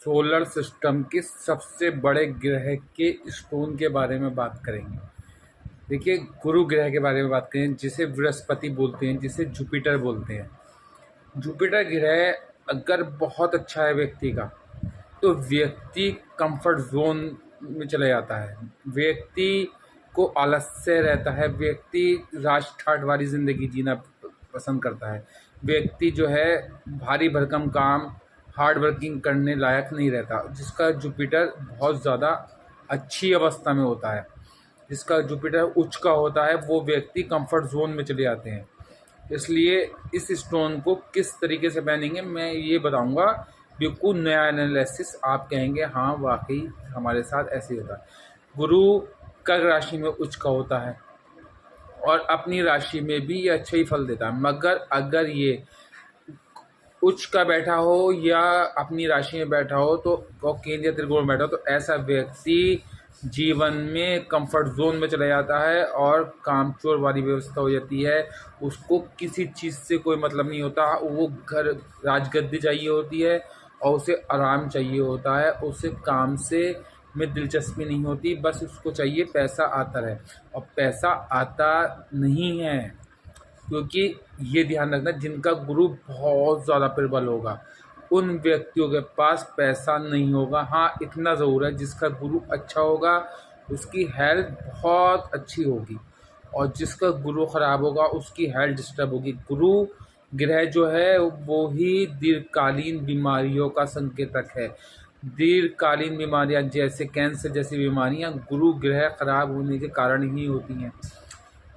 Solar system के सबसे बड़े ग्रह के स्टोन के बारे में बात करेंगे। देखिए, गुरु ग्रह के बारे में बात करें, जिसे बृहस्पति बोलते हैं, जिसे जुपिटर बोलते हैं। जुपिटर ग्रह अगर बहुत अच्छा है व्यक्ति का, तो व्यक्ति कंफर्ट जोन में चले जाता है, व्यक्ति को आलस्य रहता है, व्यक्ति राज ठाट वाली ज़िंदगी जीना पसंद करता है, व्यक्ति जो है भारी भरकम काम हार्ड वर्किंग करने लायक नहीं रहता। जिसका जुपिटर बहुत ज़्यादा अच्छी अवस्था में होता है, जिसका जुपिटर उच्च का होता है, वो व्यक्ति कंफर्ट जोन में चले जाते हैं। इसलिए इस स्टोन को किस तरीके से पहनेंगे मैं ये बताऊंगा। बिल्कुल नया एनालिसिस, आप कहेंगे हाँ वाकई हमारे साथ ऐसे ही होता है। गुरु कर्क राशि में उच्च का होता है और अपनी राशि में भी ये अच्छा ही फल देता है, मगर अगर ये उच्च का बैठा हो या अपनी राशि में बैठा हो तो केंद्रीय त्रिकोण में बैठा हो, तो ऐसा व्यक्ति जीवन में कंफर्ट जोन में चला जाता है और कामचोर वाली व्यवस्था हो जाती है। उसको किसी चीज़ से कोई मतलब नहीं होता, वो घर राजगद्दी चाहिए होती है और उसे आराम चाहिए होता है, उसे काम से में दिलचस्पी नहीं होती, बस उसको चाहिए पैसा आता रहे। और पैसा आता नहीं है, क्योंकि ये ध्यान रखना, जिनका गुरु बहुत ज़्यादा प्रबल होगा उन व्यक्तियों के पास पैसा नहीं होगा। हाँ, इतना ज़रूर है, जिसका गुरु अच्छा होगा उसकी हेल्थ बहुत अच्छी होगी, और जिसका गुरु ख़राब होगा उसकी हेल्थ डिस्टर्ब होगी। गुरु ग्रह जो है वो ही दीर्घकालीन बीमारियों का संकेतक है। दीर्घकालीन बीमारियां जैसे कैंसर जैसी बीमारियां गुरु ग्रह खराब होने के कारण ही होती हैं।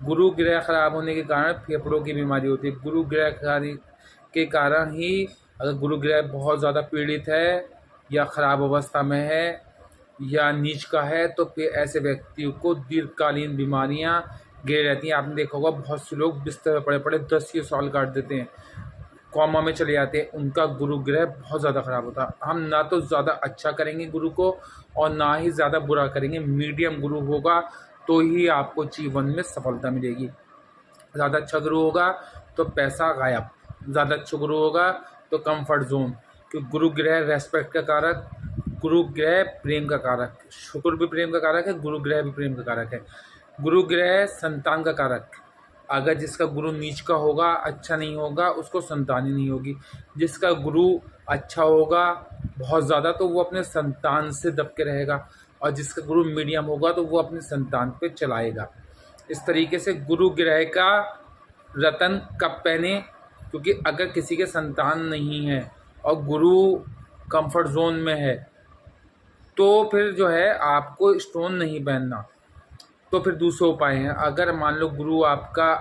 गुरु ग्रह खराब होने के कारण फेफड़ों की बीमारी होती है। गुरु ग्रह के कारण ही, अगर गुरु ग्रह बहुत ज़्यादा पीड़ित है या ख़राब अवस्था में है या नीच का है, तो फिर ऐसे व्यक्तियों को दीर्घकालीन बीमारियां घेर रहती हैं। आपने देखा होगा बहुत से लोग बिस्तर पर पड़े पड़े 10 साल काट देते हैं, कॉमा में चले जाते हैं, उनका गुरु ग्रह बहुत ज़्यादा ख़राब होता है। हम ना तो ज़्यादा अच्छा करेंगे गुरु को और ना ही ज़्यादा बुरा करेंगे, मीडियम गुरु होगा तो ही आपको जीवन में सफलता मिलेगी। ज़्यादा अच्छा गुरु होगा तो पैसा गायब, ज़्यादा अच्छा गुरु होगा तो कंफर्ट जोन। क्योंकि गुरु ग्रह रेस्पेक्ट का कारक, गुरु ग्रह प्रेम का कारक, शुक्र भी प्रेम का कारक है, गुरु ग्रह भी प्रेम का कारक है। गुरु ग्रह संतान का कारक, अगर जिसका गुरु नीच का होगा, अच्छा नहीं होगा, उसको संतान ही नहीं होगी। जिसका गुरु अच्छा होगा बहुत ज़्यादा, तो वो अपने संतान से दब के रहेगा, और जिसका गुरु मीडियम होगा तो वो अपनी संतान पे चलाएगा। इस तरीके से गुरु ग्रह का रतन कब पहने, क्योंकि अगर किसी के संतान नहीं है और गुरु कंफर्ट जोन में है, तो फिर जो है आपको स्टोन नहीं पहनना। तो फिर दूसरे उपाय हैं। अगर मान लो गुरु आपका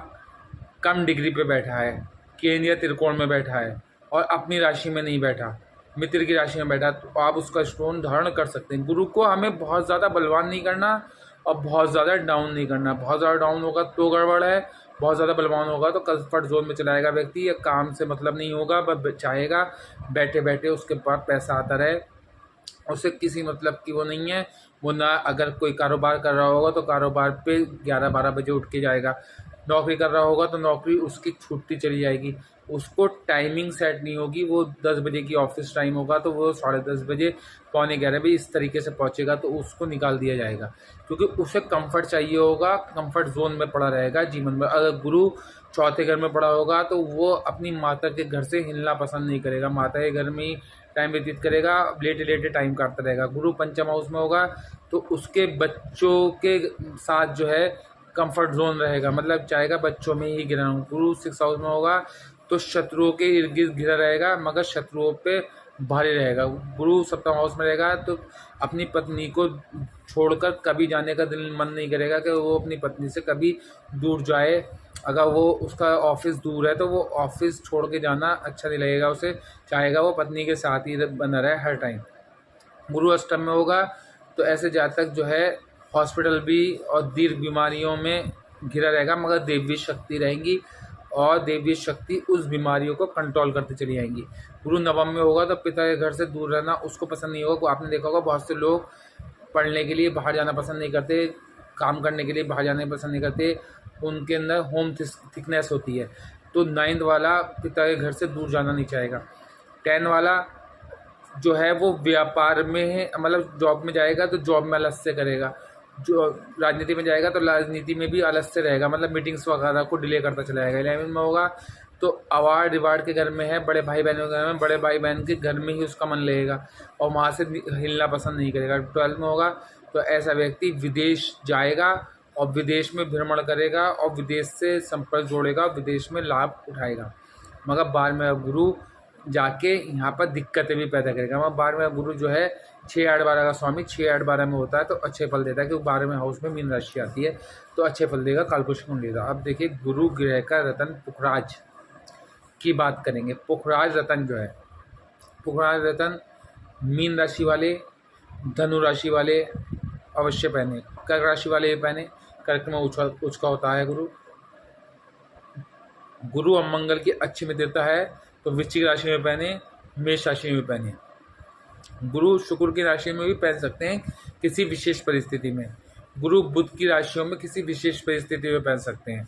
कम डिग्री पे बैठा है, केंद्रीय त्रिकोण में बैठा है और अपनी राशि में नहीं बैठा, मित्र की राशि में बैठा, तो आप उसका स्टोन धारण कर सकते हैं। गुरु को हमें बहुत ज़्यादा बलवान नहीं करना और बहुत ज़्यादा डाउन नहीं करना। बहुत ज़्यादा डाउन होगा तो गड़बड़ है, बहुत ज़्यादा बलवान होगा तो कंफर्ट जोन में चलाएगा व्यक्ति, या काम से मतलब नहीं होगा, बस चाहेगा बैठे बैठे उसके पास पैसा आता रहे, उसे किसी मतलब की वो नहीं है। वो ना, अगर कोई कारोबार कर रहा होगा तो कारोबार पे 11-12 बजे उठ के जाएगा, नौकरी कर रहा होगा तो नौकरी उसकी छुट्टी चली जाएगी, उसको टाइमिंग सेट नहीं होगी। वो 10 बजे की ऑफिस टाइम होगा तो वो 10:30 बजे, 11:45 इस तरीके से पहुंचेगा, तो उसको निकाल दिया जाएगा, क्योंकि उसे कंफर्ट चाहिए होगा, कंफर्ट जोन में पड़ा रहेगा जीवन में। अगर गुरु चौथे घर में पड़ा होगा तो वो अपनी माता के घर से हिलना पसंद नहीं करेगा, माता के घर में ही टाइम व्यतीत करेगा, लेटे लेटे टाइम काटता रहेगा। गुरु पंचम हाउस में होगा तो उसके बच्चों के साथ जो है कंफर्ट जोन रहेगा, मतलब चाहेगा बच्चों में ही गिरा हूँ। गुरु 6 हाउस में होगा तो शत्रुओं के इर्द गिर्द घिरा रहेगा, मगर शत्रुओं पे भारी रहेगा। गुरु सप्तम हाउस में रहेगा तो अपनी पत्नी को छोड़कर कभी जाने का दिल मन नहीं करेगा कि वो अपनी पत्नी से कभी दूर जाए। अगर वो उसका ऑफिस दूर है तो वो ऑफिस छोड़ के जाना अच्छा नहीं लगेगा उसे, चाहेगा वो पत्नी के साथ ही बना रहे हर टाइम। गुरु अष्टम में होगा तो ऐसे जातक जो है हॉस्पिटल भी और दीर्घ बीमारियों में घिरा रहेगा, मगर देवी शक्ति रहेंगी और देवी शक्ति उस बीमारियों को कंट्रोल करते चली जाएंगी। गुरु नवम में होगा तो पिता के घर से दूर रहना उसको पसंद नहीं होगा। आपने देखा होगा बहुत से लोग पढ़ने के लिए बाहर जाना पसंद नहीं करते, काम करने के लिए बाहर जाने पसंद नहीं करते, उनके अंदर होम थिकनेस होती है। तो 9th वाला पिता के घर से दूर जाना नहीं चाहेगा। 10 वाला जो है वो व्यापार में है, मतलब जॉब में जाएगा तो जॉब में अलग से करेगा, जो राजनीति में जाएगा तो राजनीति में भी अलग से रहेगा, मतलब मीटिंग्स वगैरह को डिले करता चला जाएगा। 11 में होगा तो अवार्ड रिवार्ड के घर में है, बड़े भाई बहनों के घर में, बड़े भाई बहन के घर में ही उसका मन लगेगा और वहाँ से हिलना पसंद नहीं करेगा। 12 में होगा तो ऐसा व्यक्ति विदेश जाएगा और विदेश में भ्रमण करेगा और विदेश से संपर्क जोड़ेगा, विदेश में लाभ उठाएगा। मगर 12वें गुरु जाके यहाँ पर दिक्कतें भी पैदा करेगा। मगर 12वें गुरु जो है 6, 8, 12 का स्वामी 6, 8, 12 में होता है तो अच्छे फल देता है, क्योंकि 12वें हाउस में मीन राशि आती है तो अच्छे फल देगा, कालपुरुष कुंडली का। अब देखिए गुरु ग्रह का रतन पुखराज की बात करेंगे। पुखराज रतन जो है, पुखराज रतन मीन राशि वाले, धनु राशि वाले अवश्य पहने, कर्क राशि वाले भी पहने। कर्क में उचका होता है गुरु। गुरु और मंगल की अच्छी मित्रता है तो वृश्चिक राशि में पहने, मेष राशि में पहने। गुरु शुक्र की राशि में भी पहन सकते हैं किसी विशेष परिस्थिति में। गुरु बुध की राशियों में किसी विशेष परिस्थिति में पहन सकते हैं।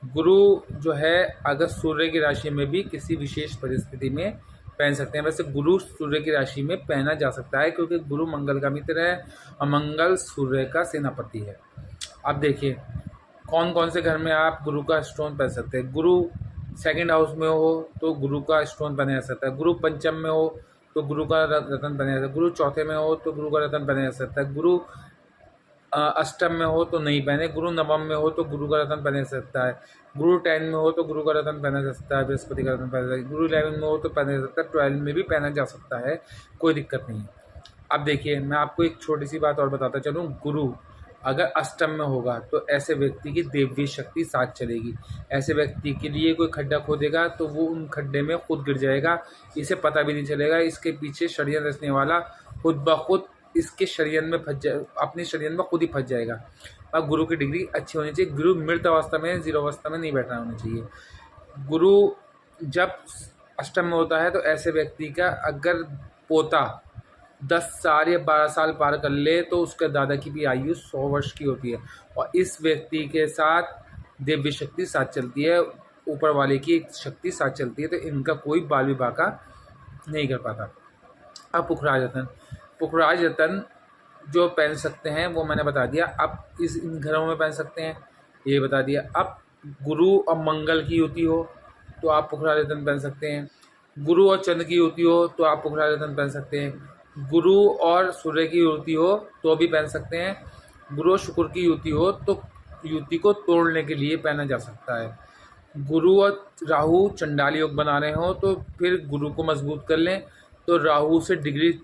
गुरु जो है अगर सूर्य की राशि में भी किसी विशेष परिस्थिति में पहन सकते हैं। वैसे गुरु सूर्य की राशि में पहना जा सकता है क्योंकि गुरु मंगल का मित्र है और मंगल सूर्य का सेनापति है। अब देखिए कौन कौन से घर में आप गुरु का स्टोन पहन सकते हैं। गुरु सेकंड हाउस में हो तो गुरु का स्टोन पहना जा सकता है। गुरु पंचम में हो तो गुरु का रतन पहना जा सकता है। गुरु चौथे में हो तो गुरु का रतन पहना जा सकता है। गुरु अष्टम में हो तो नहीं पहने। गुरु नवम में हो तो गुरु का रतन पहना जा सकता है। गुरु 10 में हो तो गुरु का रतन पहना जा सकता है, बृहस्पति का रतन पहना जा सकता है। गुरु 11 में हो तो पहना जा सकता है, 12 में भी पहना जा सकता है, कोई दिक्कत नहीं है। अब देखिए मैं आपको एक छोटी सी बात और बताता चलूँ। गुरु अगर अष्टम में होगा तो ऐसे व्यक्ति की देवी शक्ति साथ चलेगी। ऐसे व्यक्ति के लिए कोई खड्डा खोदेगा तो वो उन खड्डे में खुद गिर जाएगा, इसे पता भी नहीं चलेगा। इसके पीछे षड्यंत्र रचने वाला खुद ब खुद इसके शरीर में फंस जाए, अपने शरीर में खुद ही फंस जाएगा। अब गुरु की डिग्री अच्छी होनी चाहिए। गुरु मृत अवस्था में, जीरो अवस्था में नहीं बैठना होना चाहिए। गुरु जब अष्टम में होता है तो ऐसे व्यक्ति का अगर पोता 10 साल या 12 साल पार कर ले तो उसके दादा की भी आयु 100 वर्ष की होती है और इस व्यक्ति के साथ दिव्य शक्ति साथ चलती है, ऊपर वाले की शक्ति साथ चलती है, तो इनका कोई बाल विवाह का नहीं कर पाता। अब पुखराज रतन, पुखराज रतन जो पहन सकते हैं वो मैंने बता दिया। अब इन घरों में पहन सकते हैं ये बता दिया। अब गुरु और मंगल की युति हो तो आप पुखराज रतन पहन सकते हैं। गुरु और चंद्र की युति हो तो आप पुखराज रतन पहन सकते हैं। गुरु और सूर्य की युति हो तो भी पहन सकते हैं। गुरु और शुक्र की युति हो तो युति को तोड़ने के लिए पहना जा सकता है। गुरु और राहु चंडाल योग बना रहे हो तो फिर गुरु को मजबूत कर लें तो राहु से डिग्री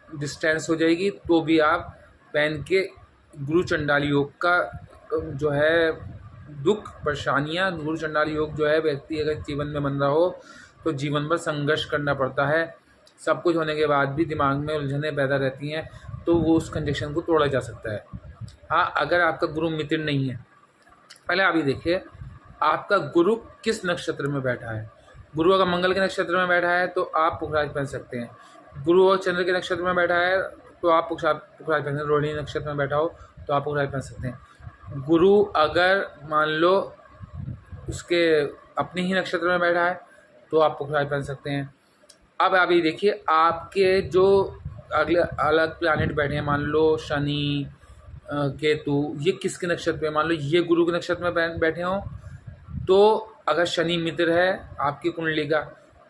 डिस्टेंस हो जाएगी, तो भी आप पहन के गुरु चंडाल योग का जो है दुख परेशानियाँ, गुरु चंडाल योग जो है व्यक्ति अगर जीवन में बन रहा हो तो जीवन भर संघर्ष करना पड़ता है। सब कुछ होने के बाद भी दिमाग में उलझनें पैदा रहती हैं तो वो उस कंडीशन को तोड़ा जा सकता है। हाँ, अगर आपका गुरु मित्र नहीं है, पहले आप ये देखिए आपका गुरु किस नक्षत्र में बैठा है। गुरु अगर मंगल के नक्षत्र में बैठा है तो आप पुखराज पहन सकते हैं। गुरु और चंद्र के नक्षत्र में बैठा है तो आप पुखराज पहन सकते हैं। रोहिणी नक्षत्र में बैठा हो तो आप पुखराज पहन सकते हैं। गुरु अगर मान लो उसके अपने ही नक्षत्र में बैठा है तो आप पुखराज पहन सकते हैं। अब आप ये देखिए आपके जो अगले अलग प्लैनेट बैठे हैं, मान लो शनि केतु, ये किसके नक्षत्र पे, मान लो ये गुरु के नक्षत्र में बैठे हों तो अगर शनि मित्र है आपकी कुंडली का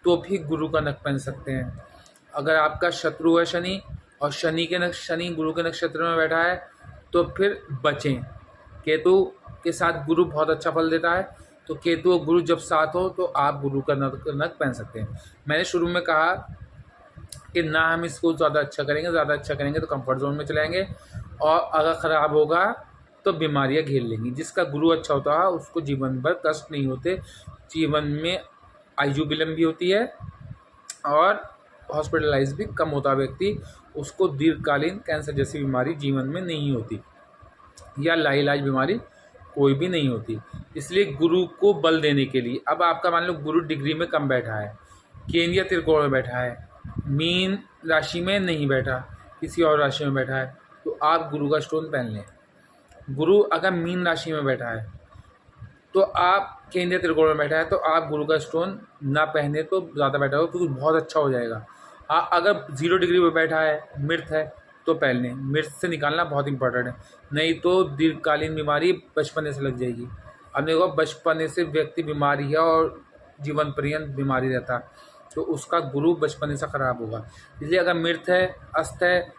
तो भी गुरु का नख पहन सकते हैं। अगर आपका शत्रु है शनि और शनि गुरु के नक्षत्र में बैठा है तो फिर बचें। केतु के साथ गुरु बहुत अच्छा फल देता है तो केतु और गुरु जब साथ हो तो आप गुरु का नख पहन सकते हैं। मैंने शुरू में कहा कि ना हम इसको ज़्यादा अच्छा करेंगे तो कंफर्ट जोन में चलाएंगे और अगर ख़राब होगा तो बीमारियां घेर लेंगी। जिसका गुरु अच्छा होता है उसको जीवन भर कष्ट नहीं होते, जीवन में आयु विलंबी होती है और हॉस्पिटलाइज भी कम होता है व्यक्ति, उसको दीर्घकालीन कैंसर जैसी बीमारी जीवन में नहीं होती या लाइलाज बीमारी कोई भी नहीं होती। इसलिए गुरु को बल देने के लिए, अब आपका मान लो गुरु डिग्री में कम बैठा है, केंद्रीय त्रिकोण में बैठा है, मीन राशि में नहीं बैठा, किसी और राशि में बैठा है तो आप गुरु का स्टोन पहन लें। गुरु अगर मीन राशि में बैठा है तो आप केंद्रीय त्रिकोण में बैठा है तो आप गुरु का स्टोन ना पहने तो ज़्यादा बेटर हो, क्योंकि बहुत अच्छा हो जाएगा। अगर 0 डिग्री पे बैठा है, मृत है, तो पहन लें। मृत से निकालना बहुत इंपॉर्टेंट है, नहीं तो दीर्घकालीन बीमारी बचपने से लग जाएगी। अब देखो, बचपने से व्यक्ति बीमारी है और जीवन पर्यंत बीमारी रहता है, तो उसका गुरु बचपने से खराब होगा। इसलिए अगर मृत है, अस्त है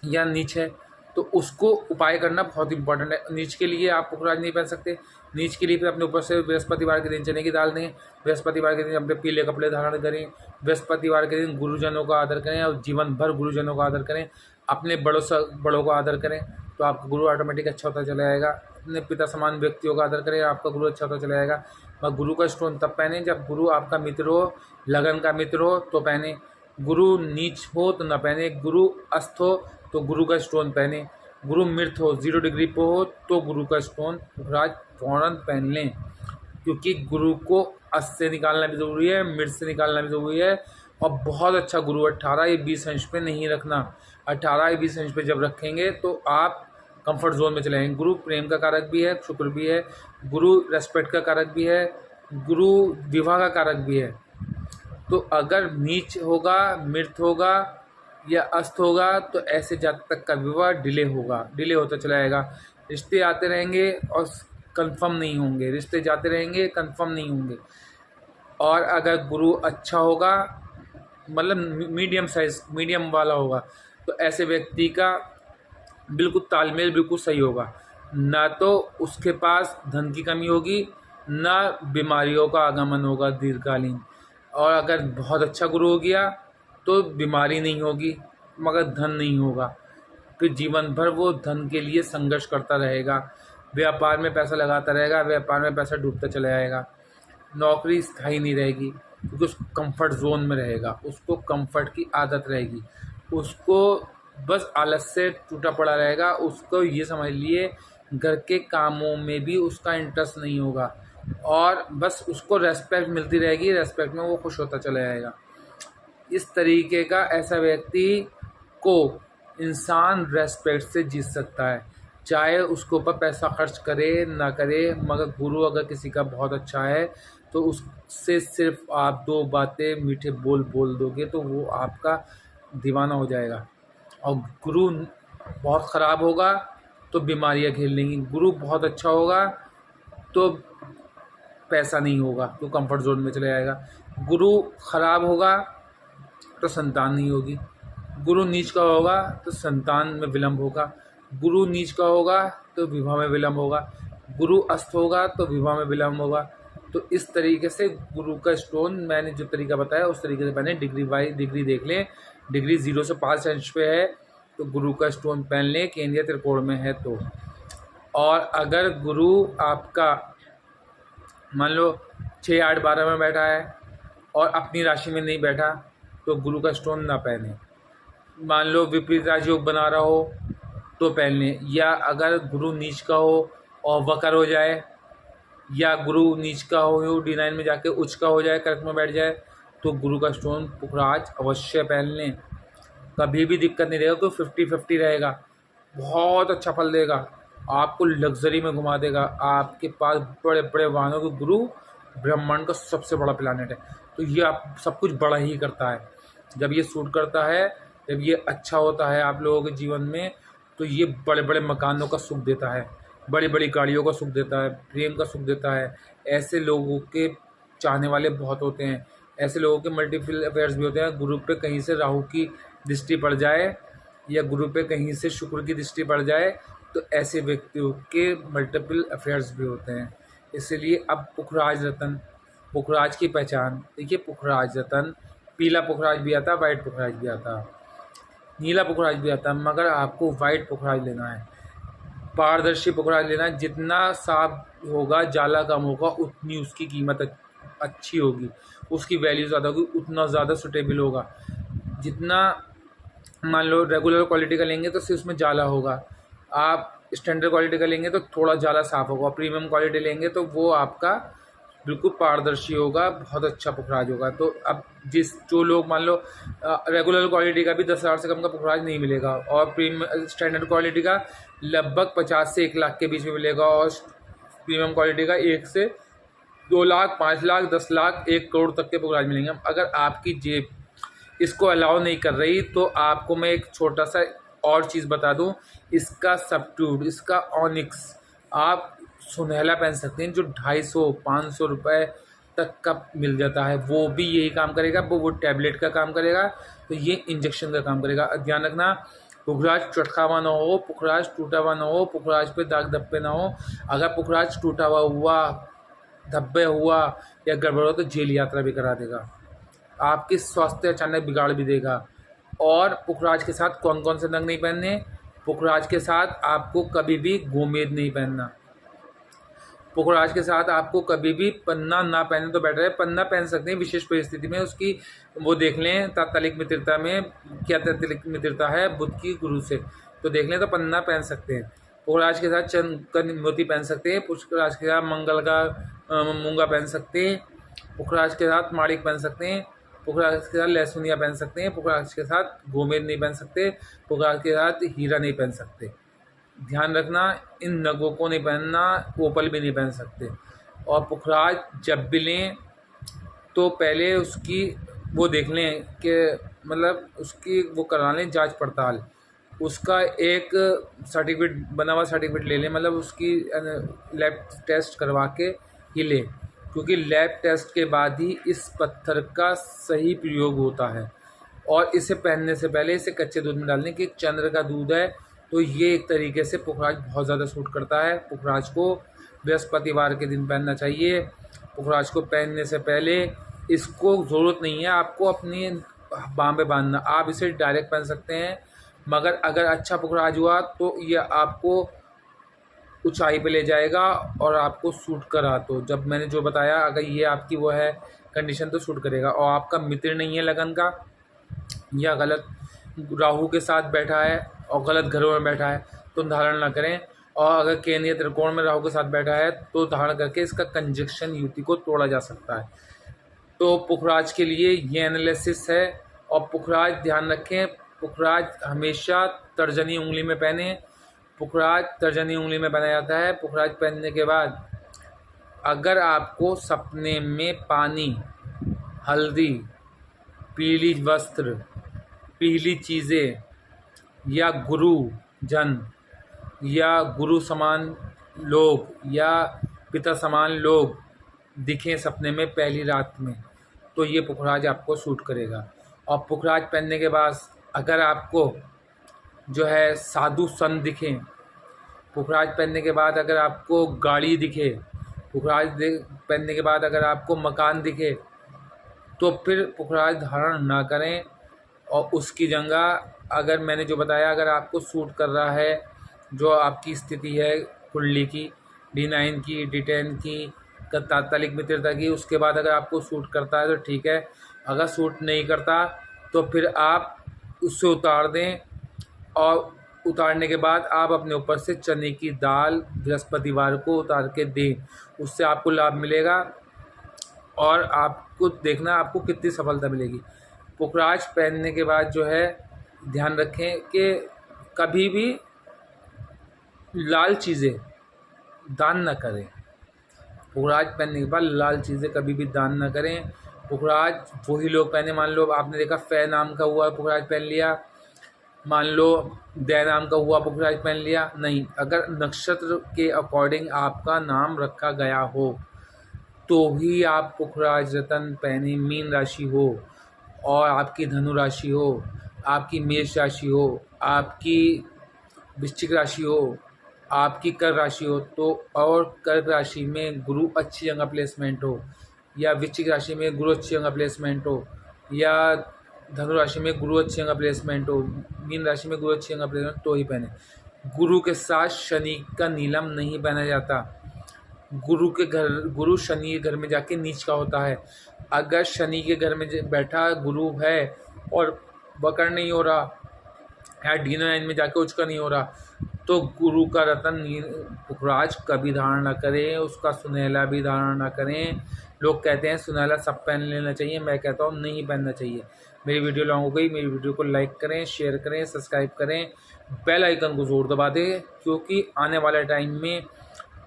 या नीच है, तो उसको उपाय करना बहुत इंपॉर्टेंट है। नीच के लिए आप पुखराज नहीं पहन सकते। नीच के लिए फिर अपने ऊपर से बृहस्पतिवार के दिन चने की दाल दें, बृहस्पतिवार के दिन अपने पीले कपड़े धारण करें, बृहस्पतिवार के दिन गुरुजनों का आदर करें और जीवन भर गुरुजनों का आदर करें। अपने बड़ों का आदर करें तो आपका गुरु ऑटोमेटिक अच्छा होता चला जाएगा। अपने पिता समान व्यक्तियों का आदर करें, आपका गुरु अच्छा होता चला जाएगा। मगर गुरु का स्टोन तब पहने जब गुरु आपका मित्र हो, लगन का मित्र हो तो पहने। गुरु नीच हो तो न पहने। गुरु अस्त हो तो गुरु का स्टोन पहने। गुरु मृत हो, 0 डिग्री पे हो, तो गुरु का स्टोन पुखराज फ़ौरन पहन लें, क्योंकि गुरु को अस्त से निकालना भी ज़रूरी है, मृत से निकालना भी ज़रूरी है। और बहुत अच्छा गुरु 18 या 20 अंश पे नहीं रखना। 18 या 20 अंश पे जब रखेंगे तो आप कंफर्ट जोन में चले जाएंगे। गुरु प्रेम का कारक भी है, शुक्र भी है। गुरु रेस्पेक्ट का कारक भी है। गुरु विवाह का कारक भी है। तो अगर नीच होगा, मृत होगा या अस्त होगा तो ऐसे जातक का विवाह डिले होगा, डिले होता चला जाएगा। रिश्ते आते रहेंगे और कंफर्म नहीं होंगे, रिश्ते जाते रहेंगे, कंफर्म नहीं होंगे। और अगर गुरु अच्छा होगा, मतलब मीडियम साइज, मीडियम वाला होगा, तो ऐसे व्यक्ति का बिल्कुल तालमेल बिल्कुल सही होगा। ना तो उसके पास धन की कमी होगी, ना बीमारियों का आगमन होगा दीर्घकालीन। और अगर बहुत अच्छा गुरु हो गया तो बीमारी नहीं होगी मगर धन नहीं होगा। फिर जीवन भर वो धन के लिए संघर्ष करता रहेगा, व्यापार में पैसा लगाता रहेगा, व्यापार में पैसा डूबता चला जाएगा। नौकरी स्थायी नहीं रहेगी क्योंकि उस कंफर्ट जोन में रहेगा, उसको कंफर्ट की आदत रहेगी, उसको बस आलस से टूटा पड़ा रहेगा। उसको ये समझ लिए घर के कामों में भी उसका इंटरेस्ट नहीं होगा और बस उसको रेस्पेक्ट मिलती रहेगी, रेस्पेक्ट में वो खुश होता चला जाएगा। इस तरीके का ऐसा व्यक्ति को इंसान रेस्पेक्ट से जीत सकता है, चाहे उसके ऊपर पैसा खर्च करे ना करे। मगर गुरु अगर किसी का बहुत अच्छा है तो उससे सिर्फ आप 2 बातें मीठे बोल दोगे तो वो आपका दीवाना हो जाएगा। और गुरु बहुत ख़राब होगा तो बीमारियां घेर लेंगी। गुरु बहुत अच्छा होगा तो पैसा नहीं होगा, तो कंफर्ट जोन में चले जाएगा। गुरु ख़राब होगा तो संतान नहीं होगी। गुरु नीच का होगा तो संतान में विलम्ब होगा। गुरु नीच का होगा तो विवाह में विलम्ब होगा। गुरु अस्त होगा तो विवाह में विलम्ब होगा। तो इस तरीके से गुरु का स्टोन मैंने जो तरीका बताया उस तरीके से पहने। डिग्री बाई डिग्री देख लें, डिग्री 0 से 5 अंश पे है तो गुरु का स्टोन पहन लें, केंद्रीय त्रिकोण में है तो। और अगर गुरु आपका मान लो 6, 8, 12 में बैठा है और अपनी राशि में नहीं बैठा तो गुरु का स्टोन ना पहने। मान लो विपरीत राजयोग बना रहा हो तो पहन लें। या अगर गुरु नीच का हो और वक्र हो जाए, या गुरु नीच का हो D9 में जाके उच्च का हो जाए, कर्क में बैठ जाए, तो गुरु का स्टोन पुखराज अवश्य पहन लें। कभी भी दिक्कत नहीं रहेगा, कोई 50-50 रहेगा, बहुत अच्छा फल देगा, आपको लग्जरी में घुमा देगा। आपके पास बड़े बड़े वाहनों के गुरु ब्रह्मांड का सबसे बड़ा प्लानट है, तो ये आप सब कुछ बड़ा ही करता है। जब ये सूट करता है, जब ये अच्छा होता है आप लोगों के जीवन में, तो ये बड़े बड़े मकानों का सुख देता है, बड़ी बड़ी गाड़ियों का सुख देता है, प्रेम का सुख देता है। ऐसे लोगों के चाहने वाले बहुत होते हैं, ऐसे लोगों के मल्टीपल अफेयर्स भी होते हैं। गुरु पे कहीं से राहु की दृष्टि पड़ जाए या गुरु पे कहीं से शुक्र की दृष्टि पड़ जाए तो ऐसे व्यक्तियों के मल्टीपल अफेयर्स भी होते हैं। इसलिए अब पुखराज रतन, पुखराज की पहचान देखिए। पुखराज रतन, पीला पुखराज भी आता है, वाइट पुखराज भी आता है, नीला पुखराज भी आता है, मगर आपको वाइट पुखराज लेना है, पारदर्शी पुखराज लेना है। जितना साफ होगा, जाला कम होगा, उतनी उसकी कीमत अच्छी होगी, उसकी वैल्यू ज़्यादा होगी, उतना ज़्यादा सुटेबल होगा। जितना मान लो रेगुलर क्वालिटी का लेंगे तो सिर्फ उसमें जाला होगा, आप स्टैंडर्ड क्वालिटी का लेंगे तो थोड़ा जाला साफ होगा, प्रीमियम क्वालिटी लेंगे तो वो आपका बिल्कुल पारदर्शी होगा, बहुत अच्छा पुखराज होगा। तो अब जो लोग मान लो रेगुलर क्वालिटी का भी 10,000 से कम का पुखराज नहीं मिलेगा और स्टैंडर्ड क्वालिटी का लगभग 50 से 1 लाख के बीच में मिलेगा और प्रीमियम क्वालिटी का 1 से 2 लाख, 5 लाख, 10 लाख, 1 करोड़ तक के पुखराज मिलेंगे। अगर आपकी जेब इसको अलाउ नहीं कर रही, तो आपको मैं एक छोटा सा और चीज़ बता दूं, इसका सब्ट्यूट, इसका ऑनिक्स आप सुनहला पहन सकते हैं, जो 250-500 रुपये तक का मिल जाता है, वो भी यही काम करेगा। वो टैबलेट का काम करेगा, तो ये इंजेक्शन का काम करेगा। ध्यान रखना, पुखराज चटकावा ना हो, पुखराज टूटा हुआ ना हो, पुखराज पे दाग धब्बे ना हो। अगर पुखराज टूटा हुआ धब्बे हुआ या गड़बड़ हो तो जेल यात्रा भी करा देगा, आपकी स्वास्थ्य अचानक बिगाड़ भी देगा। और पुखराज के साथ कौन कौन से नग नहीं पहनने? पुखराज के साथ आपको कभी भी गोमेद नहीं पहनना। पुखराज के साथ आपको कभी भी पन्ना ना पहने तो बेटर है। पन्ना पहन सकते हैं विशेष परिस्थिति में, उसकी वो देख लें तात्कालिक मित्रता में, क्या तात्कालिक मित्रता है बुध की गुरु से, तो देख लें तो पन्ना पहन सकते हैं। पुखराज के साथ चंद का मोती पहन सकते हैं। पुखराज के साथ मंगल का मूंगा पहन सकते हैं। पुखराज के साथ माणिक पहन सकते हैं। पुखराज के साथ लहसुनिया पहन सकते हैं। पुखराज के साथ गोमेद नहीं पहन सकते। पुखराज के साथ हीरा नहीं पहन सकते। ध्यान रखना, इन नगों को नहीं पहनना, ओपल भी नहीं पहन सकते। और पुखराज जब भी लें तो पहले उसकी वो देख लें कि मतलब उसकी वो करा लें जांच पड़ताल, उसका एक सर्टिफिकेट बना हुआ सर्टिफिकेट ले लें, मतलब उसकी लैब टेस्ट करवा के ही लें, क्योंकि लैब टेस्ट के बाद ही इस पत्थर का सही प्रयोग होता है। और इसे पहनने से पहले इसे कच्चे दूध में डालने की, चंद्र का दूध है तो ये एक तरीके से पुखराज बहुत ज़्यादा सूट करता है। पुखराज को बृहस्पतिवार के दिन पहनना चाहिए। पुखराज को पहनने से पहले इसको ज़रूरत नहीं है आपको अपनी बाँह पे बांधना, आप इसे डायरेक्ट पहन सकते हैं। मगर अगर अच्छा पुखराज हुआ तो ये आपको ऊंचाई पे ले जाएगा और आपको सूट करा, तो जब मैंने जो बताया अगर ये आपकी वो है कंडीशन तो सूट करेगा। और आपका मित्र नहीं है लगन का, या गलत राहु के साथ बैठा है और गलत घरों में बैठा है तो धारण ना करें। और अगर केंद्रीय त्रिकोण में राहु के साथ बैठा है तो धारण करके इसका कंजक्शन युति को तोड़ा जा सकता है। तो पुखराज के लिए ये एनालिसिस है। और पुखराज ध्यान रखें, पुखराज हमेशा तर्जनी उंगली में पहने। पुखराज तर्जनी उंगली में पहना जाता है। पुखराज पहनने के बाद अगर आपको सपने में पानी, हल्दी, पीली वस्त्र, पीली चीज़ें या गुरु जन या गुरु समान लोग या पिता समान लोग दिखें सपने में पहली रात में, तो ये पुखराज आपको सूट करेगा। और पुखराज पहनने के बाद अगर आपको जो है साधु संत दिखें, पुखराज पहनने के बाद अगर आपको गाड़ी दिखे, पुखराज पहनने के बाद अगर आपको मकान दिखे, तो फिर पुखराज धारण ना करें। और उसकी जगह अगर मैंने जो बताया अगर आपको सूट कर रहा है, जो आपकी स्थिति है कुंडली की, D9 की, D10 की, तात्कालिक मित्रता की, उसके बाद अगर आपको सूट करता है तो ठीक है। अगर सूट नहीं करता तो फिर आप उससे उतार दें। और उतारने के बाद आप अपने ऊपर से चने की दाल बृहस्पतिवार को उतार के दें, उससे आपको लाभ मिलेगा। और आपको देखना आपको कितनी सफलता मिलेगी। पुखराज पहनने के बाद जो है ध्यान रखें कि कभी भी लाल चीज़ें दान न करें। पुखराज पहनने के बाद लाल चीज़ें कभी भी दान न करें। पुखराज वही लोग पहने, मान लो आपने देखा फै नाम का हुआ पुखराज पहन लिया, मान लो दय नाम का हुआ पुखराज पहन लिया, नहीं। अगर नक्षत्र के अकॉर्डिंग आपका नाम रखा गया हो तो ही आप पुखराज रतन पहने। मीन राशि हो और आपकी धनु राशि हो, आपकी मेष राशि हो, आपकी वृश्चिक राशि हो, आपकी कर्क राशि हो, तो और कर्क राशि में गुरु अच्छी जगह प्लेसमेंट हो, या वृश्चिक राशि में गुरु अच्छी जगह प्लेसमेंट हो, या धनु राशि में गुरु अच्छी जगह प्लेसमेंट हो, मीन राशि में गुरु अच्छी जगह प्लेसमेंट, तो ही पहने। गुरु के साथ शनि का नीलम नहीं पहना जाता। गुरु शनि के घर में जाके नीच का होता है। अगर शनि के घर में बैठा गुरु है और वक्र नहीं हो रहा या D9 में जाके उच्च का नहीं हो रहा, तो गुरु का रतन पुखराज कभी धारण ना करें, उसका सुनहला भी धारण ना करें। लोग कहते हैं सुनहला सब पहन लेना चाहिए, मैं कहता हूँ नहीं पहनना चाहिए। मेरी वीडियो लॉन्ग हो गई, मेरी वीडियो को लाइक करें, शेयर करें, सब्सक्राइब करें, बेल आइकन को ज़रूर दबा दें, क्योंकि आने वाले टाइम में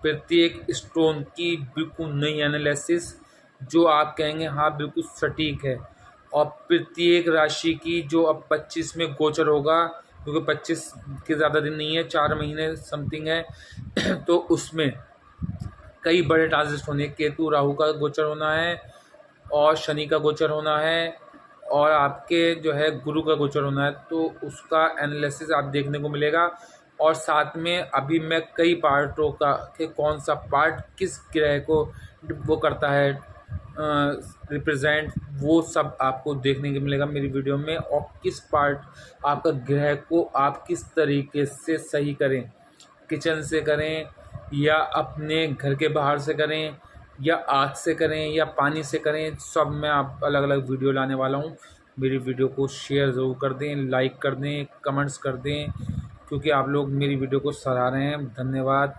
प्रत्येक स्टोन की बिल्कुल नई एनालिसिस जो आप कहेंगे हाँ बिल्कुल सटीक है और प्रत्येक राशि की जो अब 25 में गोचर होगा, क्योंकि 25 के ज़्यादा दिन नहीं है, 4 महीने समथिंग है तो उसमें कई बड़े ट्रांजिट होने, केतु राहु का गोचर होना है और शनि का गोचर होना है और आपके जो है गुरु का गोचर होना है, तो उसका एनालिसिस आप देखने को मिलेगा। और साथ में अभी मैं कई पार्टों का कि कौन सा पार्ट किस ग्रह को वो करता है रिप्रेजेंट, वो सब आपको देखने को मिलेगा मेरी वीडियो में। और किस पार्ट आपका ग्रह को आप किस तरीके से सही करें, किचन से करें या अपने घर के बाहर से करें या आग से करें या पानी से करें, सब मैं आप अलग अलग वीडियो लाने वाला हूँ। मेरी वीडियो को शेयर ज़रूर कर दें, लाइक कर दें, कमेंट्स कर दें, क्योंकि आप लोग मेरी वीडियो को सराह रहे हैं। धन्यवाद।